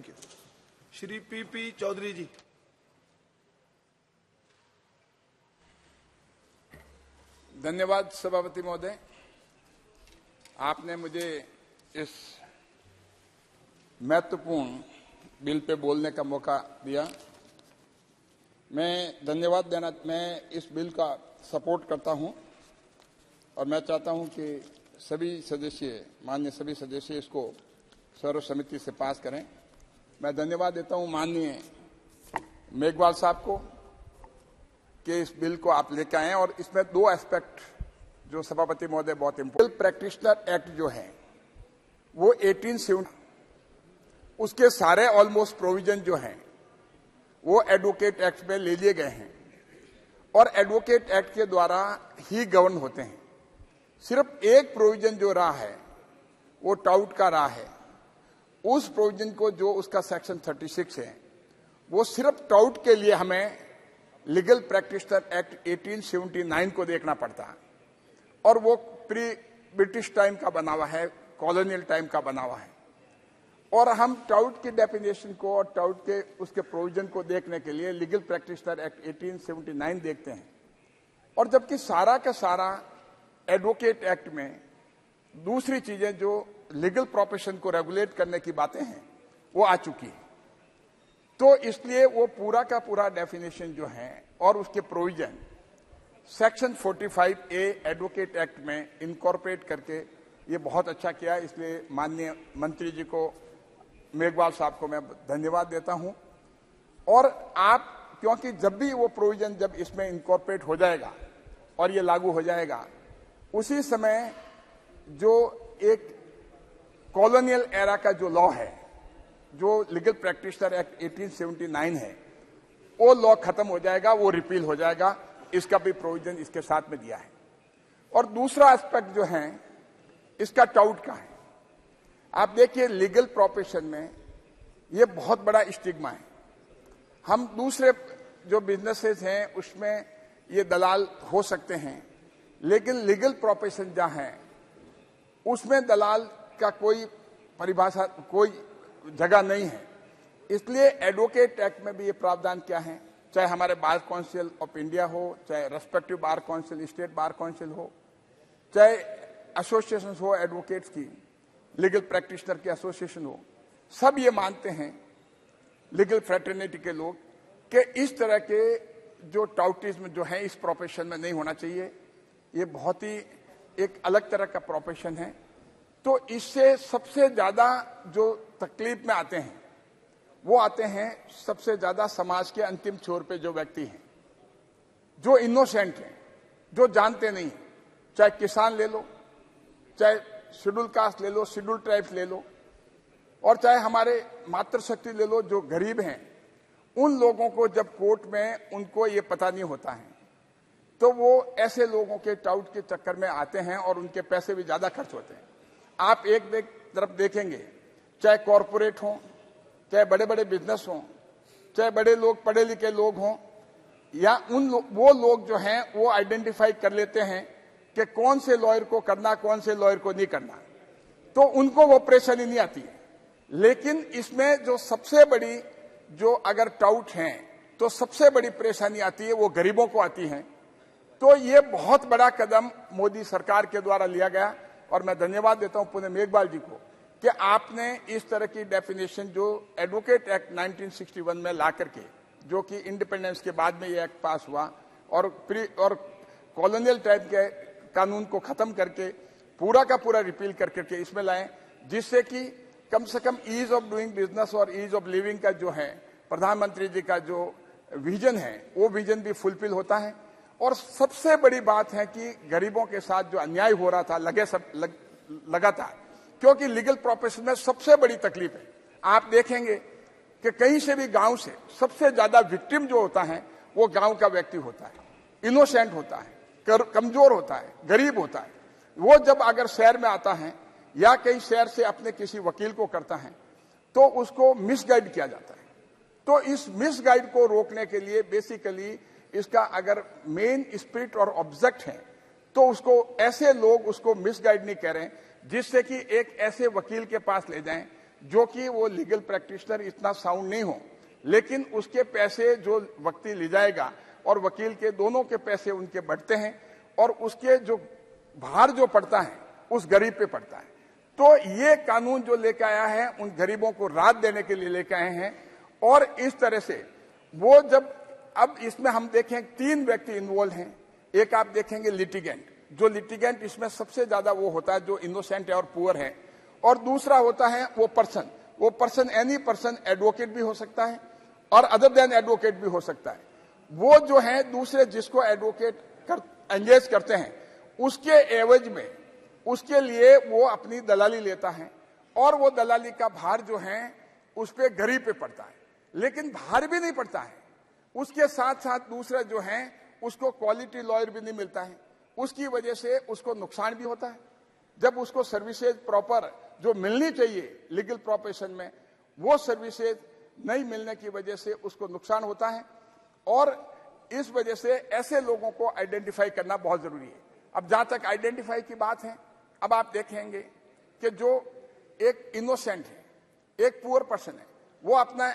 Thank you. Shri P Chaudhary ji. धन्यवाद सभापति महोदय, आपने मुझे इस महत्वपूर्ण बिल पे बोलने का मौका दिया। मैं इस बिल का सपोर्ट करता हूं और मैं चाहता हूं कि माननीय सभी सदस्य इसको सर्वसम्मति से पास करें। मैं धन्यवाद देता हूं माननीय मेघवाल साहब को कि इस बिल को आप लेकर आए और इसमें दो एस्पेक्ट जो सभापति महोदय बहुत इंपोर्टेंट, प्रैक्टिशनर एक्ट जो है वो 1870 उसके सारे ऑलमोस्ट प्रोविजन जो हैं वो एडवोकेट एक्ट में ले लिए गए हैं और एडवोकेट एक्ट के द्वारा ही गवर्न होते हैं। सिर्फ एक प्रोविजन जो रहा है वो टाउट का रहा है। उस प्रोविजन को जो उसका सेक्शन 36 है वो सिर्फ टाउट के लिए हमें लीगल प्रैक्टिशनर एक्ट 1879 को देखना पड़ता है और वो प्री ब्रिटिश टाइम का बना हुआ है, कॉलोनियल टाइम का बना हुआ है। और हम टाउट की डेफिनेशन को और टाउट के उसके प्रोविजन को देखने के लिए लीगल प्रैक्टिशनर एक्ट 1879 देखते हैं और जबकि सारा का सारा एडवोकेट एक्ट में दूसरी चीजें जो लीगल प्रोफेशन को रेगुलेट करने की बातें हैं वो आ चुकी है। तो इसलिए वो पूरा का पूरा डेफिनेशन जो है और उसके provision section 45A advocate act में इनकॉर्पोरेट करके ये बहुत अच्छा किया। इसलिए माननीय मंत्री जी को, मेघवाल साहब को मैं धन्यवाद देता हूं। और आप, क्योंकि जब भी वो प्रोविजन जब इसमें इनकॉर्पोरेट हो जाएगा और ये लागू हो जाएगा, उसी समय जो एक कॉलोनियल एरा का जो लॉ है, जो लीगल प्रैक्टिशनर एक्ट 1879 है, वो लॉ खत्म हो जाएगा, वो रिपील हो जाएगा। इसका भी प्रोविजन इसके साथ में दिया है। और दूसरा एस्पेक्ट जो है इसका टाउट का है। आप देखिए लीगल प्रोफेशन में ये बहुत बड़ा स्टिग्मा है। हम दूसरे जो बिजनेसेस हैं उसमें ये दलाल हो सकते हैं, लेकिन लीगल प्रोफेशन जहां है उसमें दलाल का कोई परिभाषा, कोई जगह नहीं है। इसलिए एडवोकेट एक्ट में भी ये प्रावधान क्या है, चाहे हमारे बार काउंसिल ऑफ इंडिया हो, चाहे respective bar council, state bar council हो, चाहे एसोसिएशन हो एडवोकेट्स की, लीगल प्रैक्टिशनर की एसोसिएशन हो, सब ये मानते हैं लीगल फ्रेटर्निटी के लोग कि इस तरह के जो टाउटिज्म जो है इस प्रोफेशन में नहीं होना चाहिए। ये बहुत ही एक अलग तरह का प्रोफेशन है। तो इससे सबसे ज्यादा जो तकलीफ में आते हैं वो आते हैं सबसे ज्यादा समाज के अंतिम छोर पे जो व्यक्ति हैं, जो इनोसेंट हैं, जो जानते नहीं। चाहे किसान ले लो, चाहे शेड्यूल कास्ट ले लो, शेड्यूल ट्राइब्स ले लो, और चाहे हमारे मातृशक्ति ले लो, जो गरीब हैं, उन लोगों को जब कोर्ट में उनको ये पता नहीं होता है तो वो ऐसे लोगों के टाउट के चक्कर में आते हैं और उनके पैसे भी ज्यादा खर्च होते हैं। आप एक तरफ देखेंगे, चाहे कॉरपोरेट हो, चाहे बड़े बड़े बिजनेस हो, चाहे बड़े लोग पढ़े लिखे लोग हों, या वो लोग जो हैं वो आइडेंटिफाई कर लेते हैं कि कौन से लॉयर को करना, कौन से लॉयर को नहीं करना, तो उनको वो परेशानी नहीं आती है। लेकिन इसमें जो सबसे बड़ी जो अगर टाउट हैं तो सबसे बड़ी परेशानी आती है वो गरीबों को आती है। तो ये बहुत बड़ा कदम मोदी सरकार के द्वारा लिया गया और मैं धन्यवाद देता हूं पुणे मेघवाल जी को कि आपने इस तरह की डेफिनेशन जो एडवोकेट एक्ट 1961 में ला करके, जो कि इंडिपेंडेंस के बाद में ये एक्ट पास हुआ और कॉलोनियल टाइप के कानून को खत्म करके पूरा का पूरा रिपील करके इसमें लाए, जिससे कि कम से कम ईज ऑफ डूइंग बिजनेस और ईज ऑफ लिविंग का जो है प्रधानमंत्री जी का जो विजन है वो विजन भी फुलफिल होता है। और सबसे बड़ी बात है कि गरीबों के साथ जो अन्याय हो रहा था लगातार, क्योंकि लीगल प्रोफेशन में सबसे बड़ी तकलीफ है। आप देखेंगे कि कहीं से भी गांव से सबसे ज्यादा विक्टिम जो होता है वो गांव का व्यक्ति होता है, इनोसेंट होता है, कमजोर होता है, गरीब होता है। वो जब अगर शहर में आता है या कहीं शहर से अपने किसी वकील को करता है तो उसको मिसगाइड किया जाता है। तो इस मिसगाइड को रोकने के लिए बेसिकली इसका अगर मेन स्पिरिट और ऑब्जेक्ट है तो उसको ऐसे लोग उसको मिसगाइड नहीं कह रहे, जिससे कि एक ऐसे वकील के पास ले जाएं जो कि वो लीगल प्रैक्टिशनर इतना साउंड नहीं हो, लेकिन उसके पैसे जो व्यक्ति ले जाएगा और वकील के दोनों के पैसे उनके बढ़ते हैं और उसके जो भार जो पड़ता है उस गरीब पे पड़ता है। तो ये कानून जो लेकर आया है उन गरीबों को राहत देने के लिए लेकर आए हैं। और इस तरह से वो जब अब इसमें हम देखें 3 व्यक्ति इन्वॉल्व हैं। एक आप देखेंगे लिटिगेंट, जो लिटिगेंट इसमें सबसे ज्यादा वो होता है जो इनोसेंट है और पुअर है, और दूसरा होता है वो पर्सन एनी पर्सन एडवोकेट भी हो सकता है और अदर देन एडवोकेट भी हो सकता है। वो जो है दूसरे जिसको एडवोकेट एंगेज करते हैं उसके एवज में उसके लिए वो अपनी दलाली लेता है और वो दलाली का भार जो है उस पर गरीब पे पड़ता है। लेकिन भार भी नहीं पड़ता है, उसके साथ साथ दूसरा जो है उसको क्वालिटी लॉयर भी नहीं मिलता है। उसकी वजह से उसको नुकसान भी होता है। जब उसको सर्विसेज प्रॉपर जो मिलनी चाहिए लीगल प्रोफेशन में वो सर्विसेज नहीं मिलने की वजह से उसको नुकसान होता है। और इस वजह से ऐसे लोगों को आइडेंटिफाई करना बहुत जरूरी है। अब जहां तक आइडेंटिफाई की बात है, अब आप देखेंगे कि जो एक इनोसेंट है, एक पुअर पर्सन है, वो अपना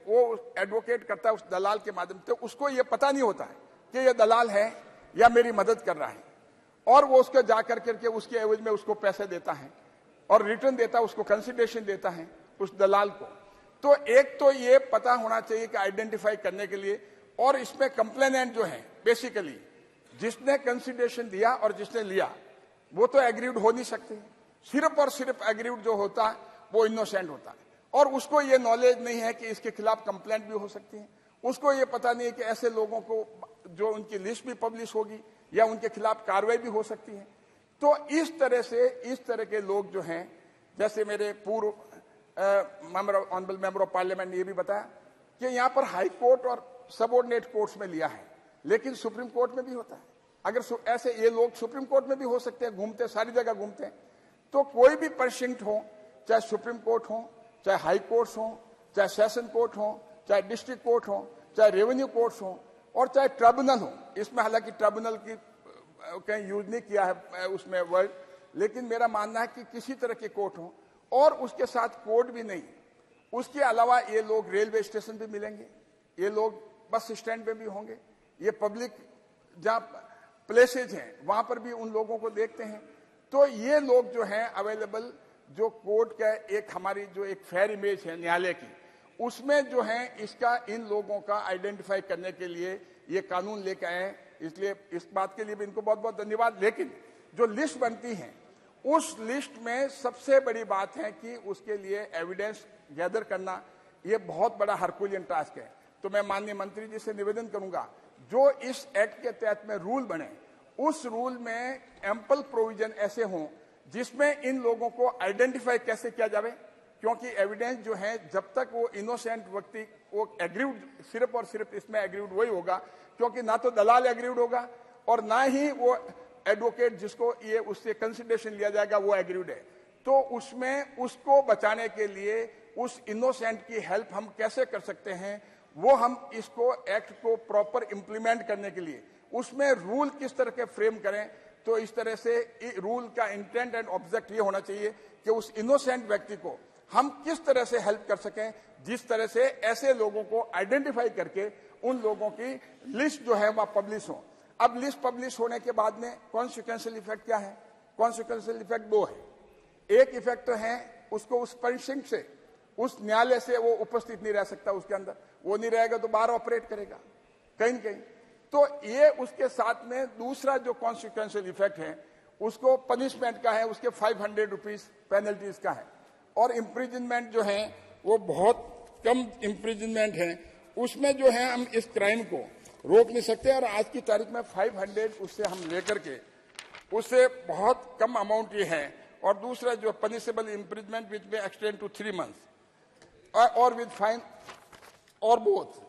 वो एडवोकेट करता है उस दलाल के माध्यम से, उसको ये पता नहीं होता है कि ये दलाल है या मेरी मदद कर रहा है, और वो उसको जाकर करके उसके एवज में उसको पैसे देता है और रिटर्न देता है, उसको कंसिडरेशन देता है उस दलाल को। तो एक तो ये पता होना चाहिए कि आइडेंटिफाई करने के लिए, और इसमें कंप्लेनेंट जो है बेसिकली जिसने कंसिडरेशन दिया और जिसने लिया वो तो एग्रीड हो नहीं सकते। सिर्फ और सिर्फ एग्रीड जो होता है वो इनोसेंट होता है और उसको ये नॉलेज नहीं है कि इसके खिलाफ कंप्लेंट भी हो सकती है। उसको ये पता नहीं है कि ऐसे लोगों को जो उनकी लिस्ट भी पब्लिश होगी या उनके खिलाफ कार्रवाई भी हो सकती है। तो इस तरह से इस तरह के लोग जो हैं, जैसे मेरे पूर्व ऑनरेबल मेंबर ऑफ पार्लियामेंट ने ये भी बताया कि यहाँ पर हाई कोर्ट और सबऑर्डिनेट कोर्ट्स में लिया है, लेकिन सुप्रीम कोर्ट में भी होता है। अगर ऐसे ये लोग सुप्रीम कोर्ट में भी हो सकते हैं, घूमते सारी जगह घूमते हैं। तो कोई भी प्रशिक्षण हो, चाहे सुप्रीम कोर्ट हो, चाहे हाई कोर्ट्स हो, चाहे सेशन कोर्ट हो, चाहे डिस्ट्रिक्ट कोर्ट हो, चाहे रेवेन्यू कोर्ट्स हो, और चाहे ट्रिब्यूनल हो। इसमें हालांकि ट्रिब्यूनल की कहीं यूज नहीं किया है उसमें वर्ड, लेकिन मेरा मानना है कि किसी तरह के कोर्ट हो, और उसके साथ कोर्ट भी नहीं, उसके अलावा ये लोग रेलवे स्टेशन पे मिलेंगे, ये लोग बस स्टैंड पे भी होंगे, ये पब्लिक जहां प्लेसेज हैं वहां पर भी उन लोगों को देखते हैं। तो ये लोग जो हैं अवेलेबल, जो कोर्ट का एक हमारी जो एक फेयर इमेज है न्यायालय की, उसमें जो है इसका इन लोगों का आइडेंटिफाई करने के लिए ये कानून लेकर आए, इसलिए इस बात के लिए भी इनको बहुत बहुत धन्यवाद। लेकिन जो लिस्ट बनती है उस लिस्ट में सबसे बड़ी बात है कि उसके लिए एविडेंस गैदर करना, ये बहुत बड़ा हरकुलियन टास्क है। तो मैं माननीय मंत्री जी से निवेदन करूंगा, जो इस एक्ट के तहत में रूल बने उस रूल में एम्पल प्रोविजन ऐसे हों जिसमें इन लोगों को आइडेंटिफाई कैसे किया जाए, क्योंकि एविडेंस जो है जब तक वो इनोसेंट व्यक्ति वो एग्रीड, सिर्फ और सिर्फ इसमें एग्रीड वही होगा, क्योंकि ना तो दलाल एग्रीड होगा और ना ही वो एडवोकेट जिसको ये उससे कंसिडरेशन लिया जाएगा वो एग्रीड है। तो उसमें उसको बचाने के लिए उस इनोसेंट की हेल्प हम कैसे कर सकते हैं, वो हम इसको एक्ट को प्रॉपर इंप्लीमेंट करने के लिए उसमें रूल किस तरह के फ्रेम करें। तो इस तरह से रूल का इंटेंट एंड ऑब्जेक्ट ये होना चाहिए कि उस इनोसेंट व्यक्ति को हम किस तरह से हेल्प कर सकें, जिस तरह से ऐसे लोगों को आइडेंटिफाई करके उन लोगों की लिस्ट जो है वह पब्लिश हो। अब लिस्ट पब्लिश होने के बाद में कॉन्सिक्वेंशियल इफेक्ट क्या है? कॉन्सिक्वेंशियल इफेक्ट 2 है। एक इफेक्ट तो है उसको उस पंचिंग से, उस न्यायालय से वो उपस्थित नहीं रह सकता, उसके अंदर वो नहीं रहेगा तो बाहर ऑपरेट करेगा कहीं न कहीं। तो ये उसके साथ में दूसरा जो कॉन्सिक्वेंशियल इफेक्ट है उसको पनिशमेंट का है, उसके 500 रुपीज पेनल्टीज का है, और इम्प्रिजनमेंट जो है वो बहुत कम इम्प्रिजनमेंट है। उसमें जो है हम इस क्राइम को रोक नहीं सकते, और आज की तारीख में 500 उससे हम लेकर के उससे बहुत कम अमाउंट ये है। और दूसरा जो पनिशेबल इम्प्रिजमेंट विच में एक्सटेंड टू 3 मंथ्स और विद फाइन और बोथ।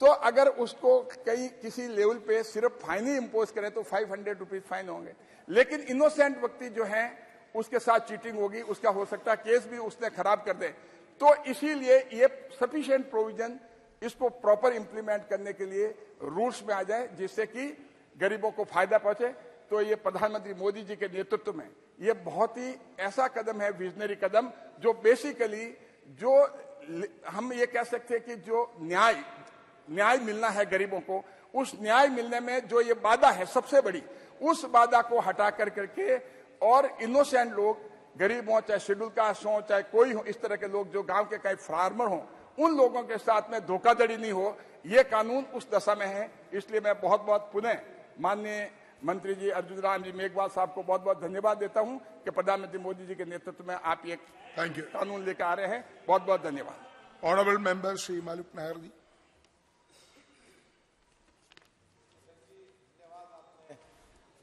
तो अगर उसको कहीं किसी लेवल पे सिर्फ फाइन ही इम्पोज करें तो 500 रुपीज फाइन होंगे, लेकिन इनोसेंट व्यक्ति जो है उसके साथ चीटिंग होगी, उसका हो सकता है केस भी उसने खराब कर दे। तो इसीलिए ये सफिशिएंट प्रोविजन इसको प्रॉपर इंप्लीमेंट करने के लिए रूल्स में आ जाए, जिससे कि गरीबों को फायदा पहुंचे। तो ये प्रधानमंत्री मोदी जी के नेतृत्व में ये बहुत ही ऐसा कदम है, विजनरी कदम, जो बेसिकली जो हम ये कह सकते हैं कि जो न्याय मिलना है गरीबों को, उस न्याय मिलने में जो ये बाधा है सबसे बड़ी, उस बाधा को हटा कर करके और इनोसेंट लोग, गरीब हो चाहे शेड्यूल कास्ट हो चाहे कोई हो, इस तरह के लोग जो गांव के कई फार्मर हो, उन लोगों के साथ में धोखाधड़ी नहीं हो, ये कानून उस दशा में है। इसलिए मैं बहुत बहुत पुनः माननीय मंत्री जी अर्जुन राम जी मेघवाल साहब को बहुत बहुत धन्यवाद देता हूं कि प्रधानमंत्री मोदी जी के नेतृत्व में आप ये थैंक यू। कानून लेकर आ रहे हैं। बहुत बहुत धन्यवाद। ऑनरेबल मेंबर श्री मालिक नायर जी।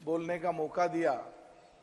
बोलने का मौका दिया।